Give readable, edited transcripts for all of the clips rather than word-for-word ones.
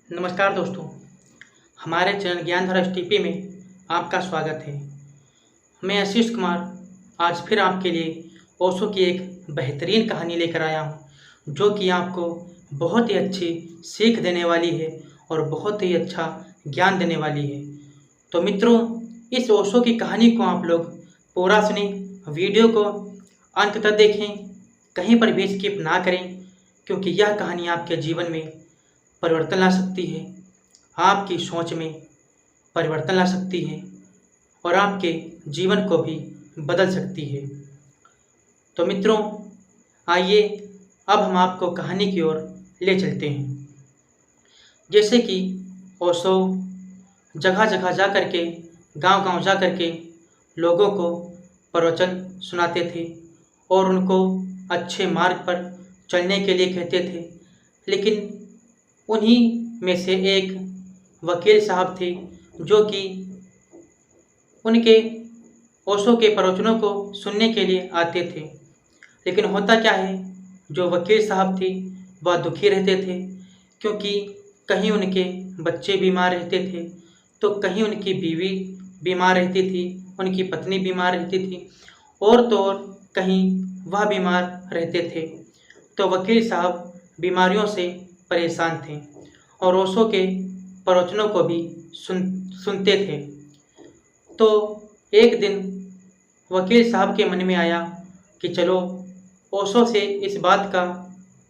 नमस्कार दोस्तों, हमारे चैनल ज्ञानधारा एसटीपी में आपका स्वागत है। मैं आशीष कुमार आज फिर आपके लिए ओशो की एक बेहतरीन कहानी लेकर आया हूँ, जो कि आपको बहुत ही अच्छी सीख देने वाली है और बहुत ही अच्छा ज्ञान देने वाली है। तो मित्रों, इस ओशो की कहानी को आप लोग पूरा सुनें, वीडियो को अंत तक देखें, कहीं पर भी स्किप ना करें, क्योंकि यह कहानी आपके जीवन में परिवर्तन ला सकती है, आपकी सोच में परिवर्तन ला सकती है और आपके जीवन को भी बदल सकती है। तो मित्रों, आइए अब हम आपको कहानी की ओर ले चलते हैं। जैसे कि ओशो जगह जगह जा कर के, गांव गांव जा कर के लोगों को प्रवचन सुनाते थे और उनको अच्छे मार्ग पर चलने के लिए कहते थे। लेकिन उन्हीं में से एक वकील साहब थे, जो कि उनके ओशो के प्रवचनों को सुनने के लिए आते थे। लेकिन होता क्या है, जो वकील साहब थे वह दुखी रहते थे, क्योंकि कहीं उनके बच्चे बीमार रहते थे, तो कहीं उनकी बीवी बीमार रहती थी, उनकी पत्नी बीमार रहती थी, और तो और कहीं वह बीमार रहते थे। तो वकील साहब बीमारियों से परेशान थे और ओशो के प्रवचनों को भी सुनते थे। तो एक दिन वकील साहब के मन में आया कि चलो ओशो से इस बात का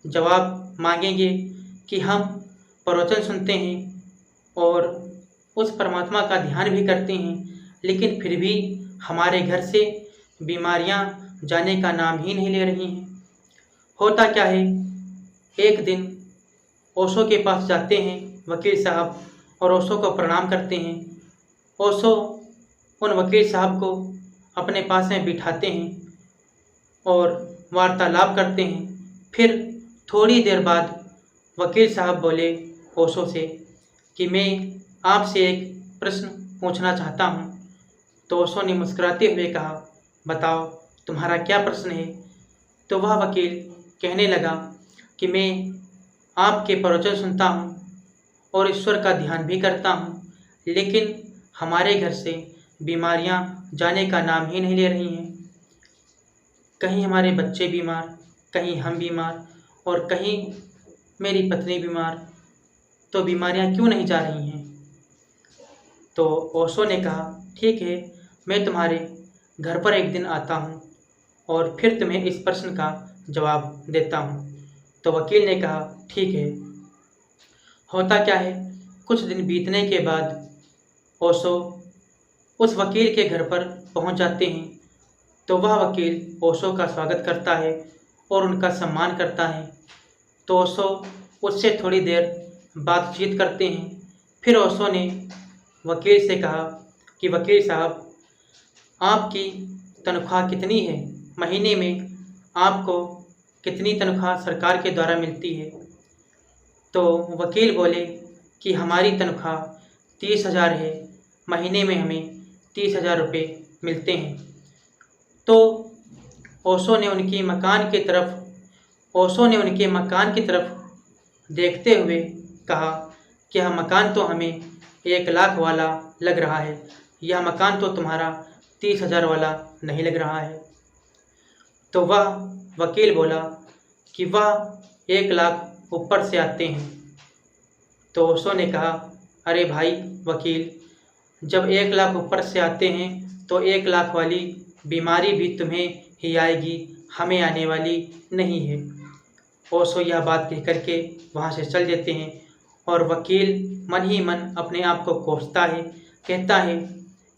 जवाब मांगेंगे कि हम प्रवचन सुनते हैं और उस परमात्मा का ध्यान भी करते हैं, लेकिन फिर भी हमारे घर से बीमारियां जाने का नाम ही नहीं ले रही हैं। होता क्या है, एक दिन ओशो के पास जाते हैं वकील साहब और ओशो को प्रणाम करते हैं। ओशो उन वकील साहब को अपने पास में बिठाते हैं और वार्तालाप करते हैं। फिर थोड़ी देर बाद वकील साहब बोले ओशो से कि मैं आपसे एक प्रश्न पूछना चाहता हूँ। तो ओशो ने मुस्कुराते हुए कहा, बताओ तुम्हारा क्या प्रश्न है। तो वह वकील कहने लगा कि मैं आपके प्रवचन सुनता हूँ और ईश्वर का ध्यान भी करता हूँ, लेकिन हमारे घर से बीमारियाँ जाने का नाम ही नहीं ले रही हैं। कहीं हमारे बच्चे बीमार, कहीं हम बीमार और कहीं मेरी पत्नी बीमार, तो बीमारियाँ क्यों नहीं जा रही हैं। तो ओशो ने कहा, ठीक है, मैं तुम्हारे घर पर एक दिन आता हूँ और फिर तुम्हें इस प्रश्न का जवाब देता हूँ। तो वकील ने कहा, ठीक है। होता क्या है, कुछ दिन बीतने के बाद ओशो उस वकील के घर पर पहुंच जाते हैं। तो वह वकील ओशो का स्वागत करता है और उनका सम्मान करता है। तो ओशो उससे थोड़ी देर बातचीत करते हैं। फिर ओशो ने वकील से कहा कि वकील साहब, आपकी तनख्वाह कितनी है, महीने में आपको कितनी तनख्वाह सरकार के द्वारा मिलती है। तो वकील बोले कि हमारी तनख्वाह 30,000 है, महीने में हमें 30,000 रुपये मिलते हैं। तो ओशो ने उनके मकान की तरफ देखते हुए कहा कि यह मकान तो हमें 1,00,000 वाला लग रहा है, यह मकान तो तुम्हारा 30,000 वाला नहीं लग रहा है। तो वह वकील बोला कि वह 1,00,000 ऊपर से आते हैं। तो ओशो ने कहा, अरे भाई वकील, जब 1,00,000 ऊपर से आते हैं तो 1,00,000 वाली बीमारी भी तुम्हें ही आएगी, हमें आने वाली नहीं है। ओशो यह बात कह करके वहाँ से चल देते हैं और वकील मन ही मन अपने आप को कोसता है, कहता है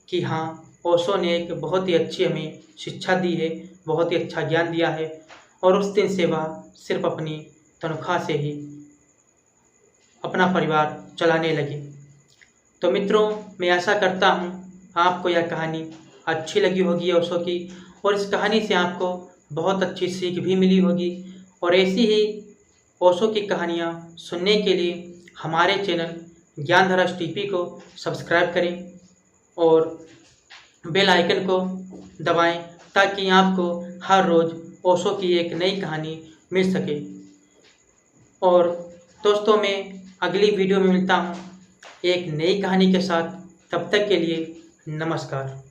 कि हाँ, ओशो ने एक बहुत ही अच्छी हमें शिक्षा दी है, बहुत ही अच्छा ज्ञान दिया है। और उस दिन से वह सिर्फ अपनी तनख्वाह से ही अपना परिवार चलाने लगे। तो मित्रों, मैं आशा करता हूँ आपको यह कहानी अच्छी लगी होगी ओशो की, और इस कहानी से आपको बहुत अच्छी सीख भी मिली होगी। और ऐसी ही ओशो की कहानियाँ सुनने के लिए हमारे चैनल ज्ञानधारा एसटीपी को सब्सक्राइब करें और बेल आइकन को दबाएं, ताकि आपको हर रोज़ ओशो की एक नई कहानी मिल सके। और दोस्तों, मैं अगली वीडियो में मिलता हूँ एक नई कहानी के साथ। तब तक के लिए नमस्कार।